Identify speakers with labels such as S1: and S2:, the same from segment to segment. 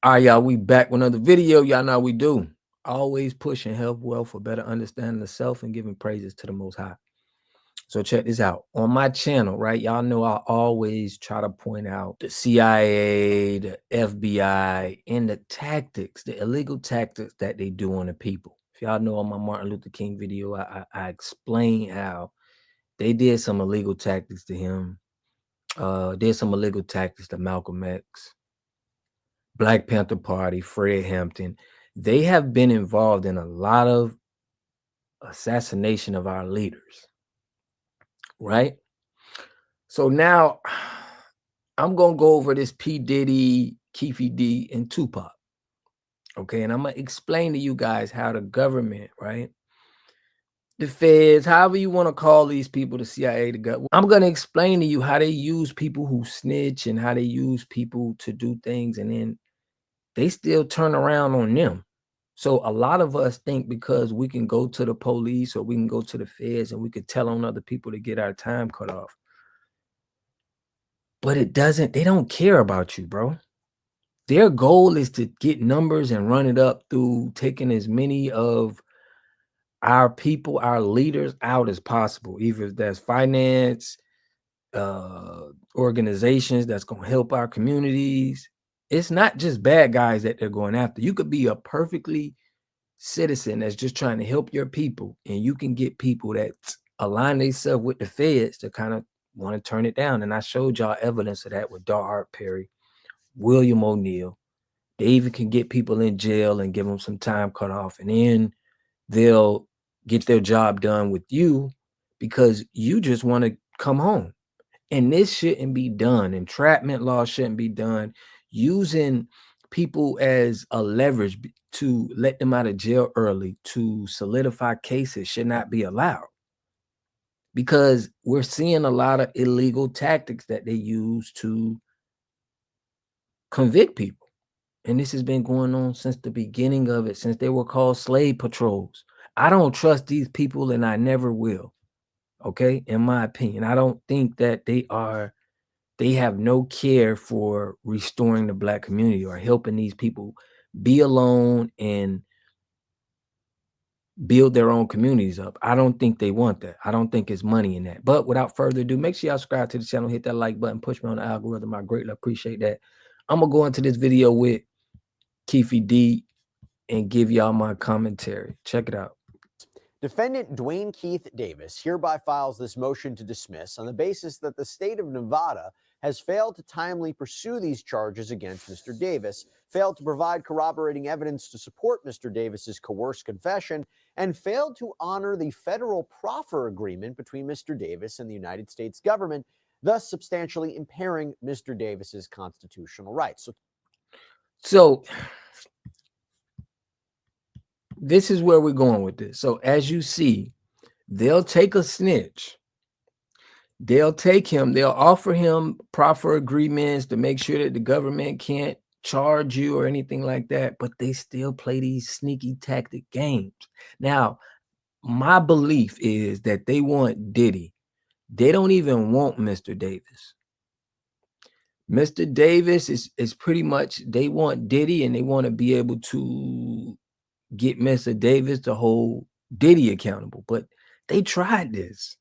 S1: All right, y'all, we back with another video. Y'all know how we do. Always pushing health, wealth for better understanding the self and giving praises to the Most High. So check this out. On my channel, right? Y'all know I always try to point out the CIA, the FBI, and the tactics, the illegal tactics that they do on the people. If y'all know on my Martin Luther King video, I explain how they did some illegal tactics to him. Did some illegal tactics to Malcolm X. Black Panther Party, Fred Hampton, they have been involved in a lot of assassination of our leaders, right? So now I'm going to go over this P. Diddy, Keffe D, and Tupac, okay? And I'm going to explain to you guys how the government, right? The feds, however you want to call these people, the CIA, the government. I'm going to explain to you how they use people who snitch and how they use people to do things, and then they still turn around on them. So a lot of us think because we can go to the police or we can go to the feds and we could tell on other people to get our time cut off. But it doesn't, they don't care about you, bro. Their goal is to get numbers and run it up through taking as many of our people, our leaders out as possible. Either that's finance, organizations that's going to help our communities. It's not just bad guys that they're going after. You could be a perfectly citizen that's just trying to help your people, and you can get people that align themselves with the feds to kind of want to turn it down. And I showed y'all evidence of that with Darhart Perry, William O'Neill. They even can get people in jail and give them some time cut off, and then they'll get their job done with you because you just want to come home. And this shouldn't be done. Entrapment law shouldn't be done. Using people as a leverage to let them out of jail early to solidify cases should not be allowed, because we're seeing a lot of illegal tactics that they use to convict people. And this has been going on since the beginning of it, since they were called slave patrols. I don't trust these people, and I never will. Okay, in my opinion, I don't think that they have no care for restoring the Black community or helping these people be alone and build their own communities up. I don't think they want that. I don't think it's money in that. But without further ado, make sure y'all subscribe to the channel, hit that like button, push me on the algorithm. I greatly appreciate that. I'm going to go into this video with Keffe D and give y'all my commentary. Check it out.
S2: Defendant Duane Keith Davis hereby files this motion to dismiss on the basis that the state of Nevada has failed to timely pursue these charges against Mr. Davis, failed to provide corroborating evidence to support Mr. Davis's coerced confession, and failed to honor the federal proffer agreement between Mr. Davis and the United States government, thus substantially impairing Mr. Davis's constitutional rights.
S1: So this is where we're going with this. So as you see, they'll take a snitch. They'll take him, they'll offer him proffer agreements to make sure that the government can't charge you or anything like that, but they still play these sneaky tactic games. Now, my belief is that they want Diddy. They don't even want Mr. Davis. Mr. Davis is pretty much, they want Diddy, and they want to be able to get Mr. Davis to hold Diddy accountable. But they tried this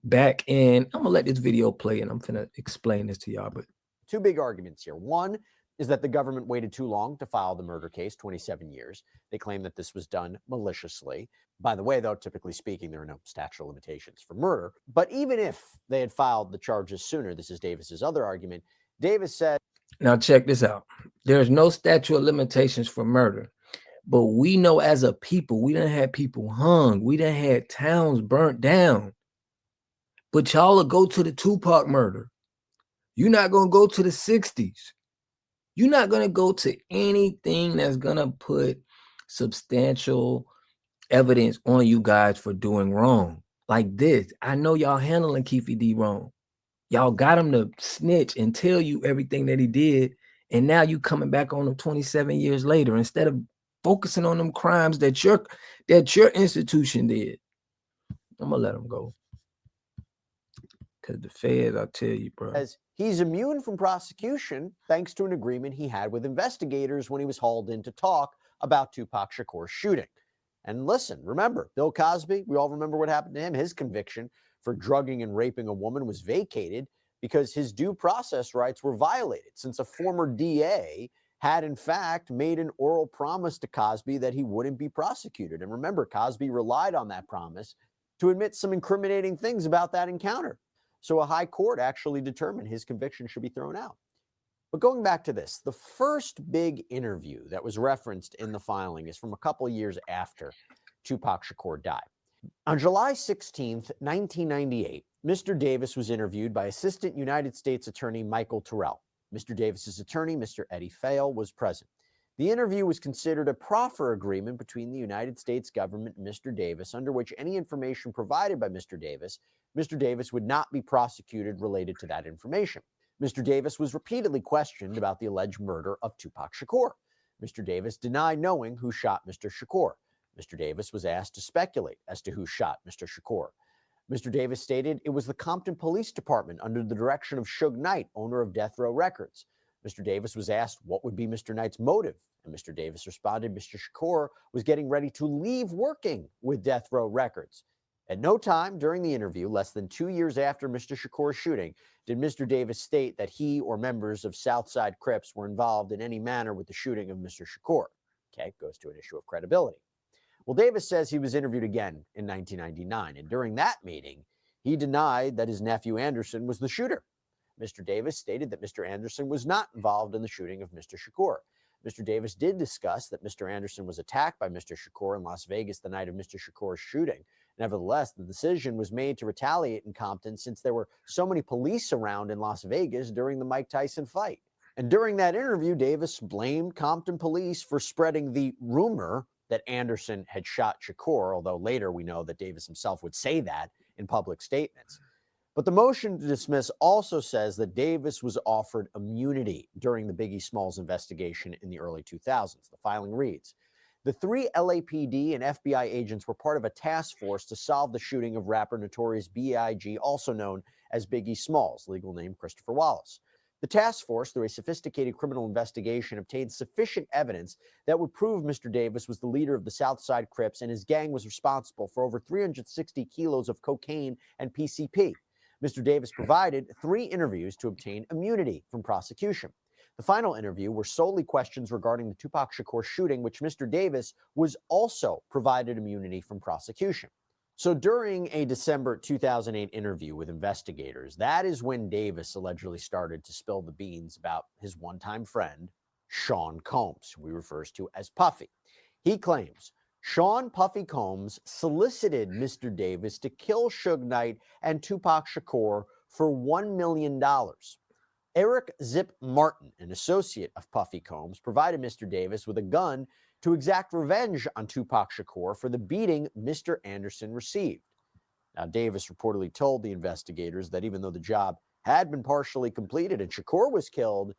S1: back in, I'm gonna let this video play and I'm gonna explain this to y'all. But
S2: two big arguments here. One is that the government waited too long to file the murder case, 27 years. They claim that this was done maliciously. By the way, though, typically speaking, there are no statute of limitations for murder. But even if they had filed the charges sooner, this is Davis's other argument, Davis said,
S1: now check this out. There's no statute of limitations for murder. But we know as a people, we done had people hung. We done had towns burnt down. But y'all will go to the Tupac murder. You're not going to go to the 60s. You're not going to go to anything that's going to put substantial evidence on you guys for doing wrong. Like this. I know y'all handling Keefe D wrong. Y'all got him to snitch and tell you everything that he did. And now you coming back on him 27 years later instead of focusing on them crimes that your institution did. I'm gonna let him go. Because the feds, I'll tell you, bro.
S2: As He's immune from prosecution thanks to an agreement he had with investigators when he was hauled in to talk about Tupac Shakur's shooting. And listen, remember, Bill Cosby, we all remember what happened to him. His conviction for drugging and raping a woman was vacated because his due process rights were violated, since a former DA had in fact made an oral promise to Cosby that he wouldn't be prosecuted. And remember, Cosby relied on that promise to admit some incriminating things about that encounter. So a high court actually determined his conviction should be thrown out. But going back to this, the first big interview that was referenced in the filing is from a couple years after Tupac Shakur died. On July 16th, 1998, Mr. Davis was interviewed by Assistant United States Attorney Michael Terrell. Mr. Davis's attorney, Mr. Eddie Fayol, was present. The interview was considered a proffer agreement between the United States government and Mr. Davis, under which any information provided by Mr. Davis would not be prosecuted related to that information. Mr. Davis was repeatedly questioned about the alleged murder of Tupac Shakur. Mr. Davis denied knowing who shot Mr. Shakur. Mr. Davis was asked to speculate as to who shot Mr. Shakur. Mr. Davis stated it was the Compton Police Department under the direction of Suge Knight, owner of Death Row Records. Mr. Davis was asked what would be Mr. Knight's motive, and Mr. Davis responded Mr. Shakur was getting ready to leave working with Death Row Records. At no time during the interview, less than 2 years after Mr. Shakur's shooting, did Mr. Davis state that he or members of Southside Crips were involved in any manner with the shooting of Mr. Shakur. Okay, goes to an issue of credibility. Well, Davis says he was interviewed again in 1999, and during that meeting, he denied that his nephew Anderson was the shooter. Mr. Davis stated that Mr. Anderson was not involved in the shooting of Mr. Shakur. Mr. Davis did discuss that Mr. Anderson was attacked by Mr. Shakur in Las Vegas the night of Mr. Shakur's shooting. Nevertheless, the decision was made to retaliate in Compton since there were so many police around in Las Vegas during the Mike Tyson fight. And during that interview, Davis blamed Compton police for spreading the rumor that Anderson had shot Shakur, although later we know that Davis himself would say that in public statements. But the motion to dismiss also says that Davis was offered immunity during the Biggie Smalls investigation in the early 2000s. The filing reads, the 3 LAPD and FBI agents were part of a task force to solve the shooting of rapper Notorious B.I.G., also known as Biggie Smalls, legal name Christopher Wallace. The task force, through a sophisticated criminal investigation, obtained sufficient evidence that would prove Mr. Davis was the leader of the Southside Crips and his gang was responsible for over 360 kilos of cocaine and PCP. Mr. Davis provided 3 interviews to obtain immunity from prosecution. The final interview were solely questions regarding the Tupac Shakur shooting, which Mr. Davis was also provided immunity from prosecution. So during a December 2008 interview with investigators, that is when Davis allegedly started to spill the beans about his one-time friend, Sean Combs, who he refers to as Puffy. He claims Sean Puffy Combs solicited Mr. Davis to kill Suge Knight and Tupac Shakur for $1 million. Eric Zip Martin, an associate of Puffy Combs, provided Mr. Davis with a gun to exact revenge on Tupac Shakur for the beating Mr. Anderson received. Now, Davis reportedly told the investigators that even though the job had been partially completed and Shakur was killed,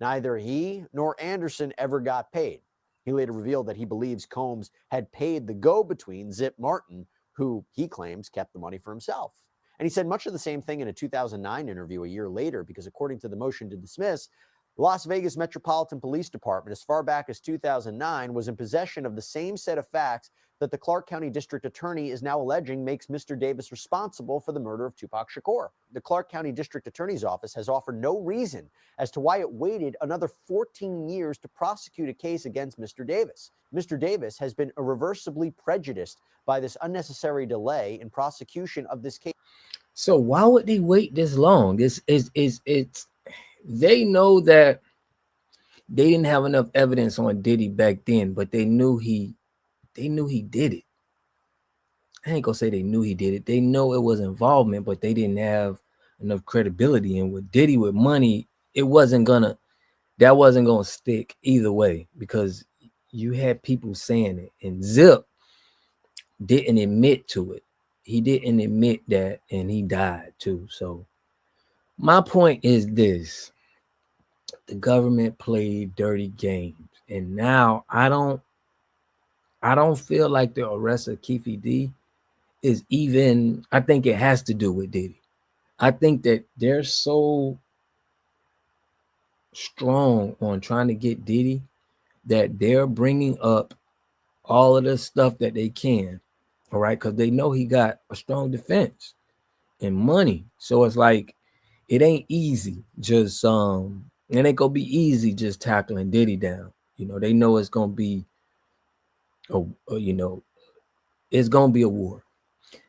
S2: neither he nor Anderson ever got paid. He later revealed that he believes Combs had paid the go-between Zip Martin, who he claims kept the money for himself. And he said much of the same thing in a 2009 interview a year later, because according to the motion to dismiss, the Las Vegas Metropolitan Police Department, as far back as 2009, was in possession of the same set of facts that the Clark County District Attorney is now alleging makes Mr. Davis responsible for the murder of Tupac Shakur. The Clark County District Attorney's Office has offered no reason as to why it waited another 14 years to prosecute a case against Mr. Davis. Mr. Davis has been irreversibly prejudiced by this unnecessary delay in prosecution of this case.
S1: So why would they wait this long? It's they know that they didn't have enough evidence on Diddy back then, but they knew he did it. I ain't gonna say they knew he did it. They know it was involvement, but they didn't have enough credibility. And with Diddy with money, that wasn't gonna stick either way, because you had people saying it, and Zip didn't admit to it. He didn't admit that, and he died too. So my point is this: the government played dirty games, and now I don't feel like the arrest of Keffe D is even. I think it has to do with Diddy. I think that they're so strong on trying to get Diddy that they're bringing up all of the stuff that they can, all right, because they know he got a strong defense and money. So it's like it ain't easy just it ain't gonna be easy just tackling Diddy down. You know, they know it's gonna be it's gonna be a war.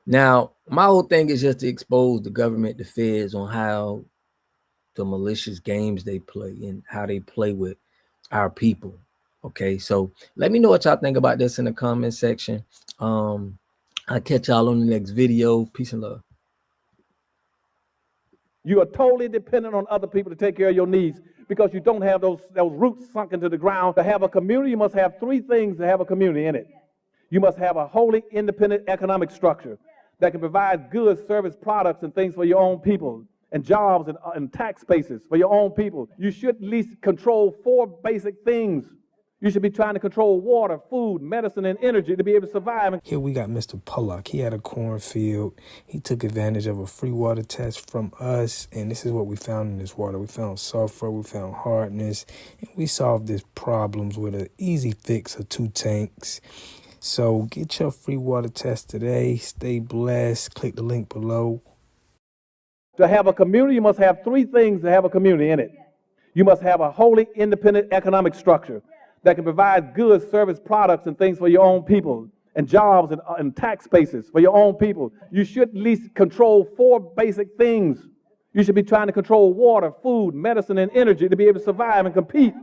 S1: Now, my whole thing is just to expose the government, the feds, on how the malicious games they play and how they play with our people. Okay, so let me know what y'all think about this in the comment section. I'll catch y'all on the next video. Peace and love.
S3: You are totally dependent on other people to take care of your needs because you don't have those roots sunk into the ground. To have a community, you must have three things to have a community in it. You must have a wholly independent economic structure that can provide goods, service, products, and things for your own people, and jobs and tax bases for your own people. You should at least control 4 basic things. You should be trying to control water, food, medicine, and energy to be able to survive.
S4: Here we got Mr. Pollock. He had a cornfield. He took advantage of a free water test from us, and this is what we found in this water. We found sulfur, we found hardness, and we solved these problems with an easy fix of 2 tanks. So get your free water test today. Stay blessed. Click the link below.
S3: To have a community, you must have 3 things to have a community in it. You must have a wholly independent economic structure that can provide goods, service, products, and things for your own people, and jobs and tax bases for your own people. You should at least control 4 basic things. You should be trying to control water, food, medicine, and energy to be able to survive and compete.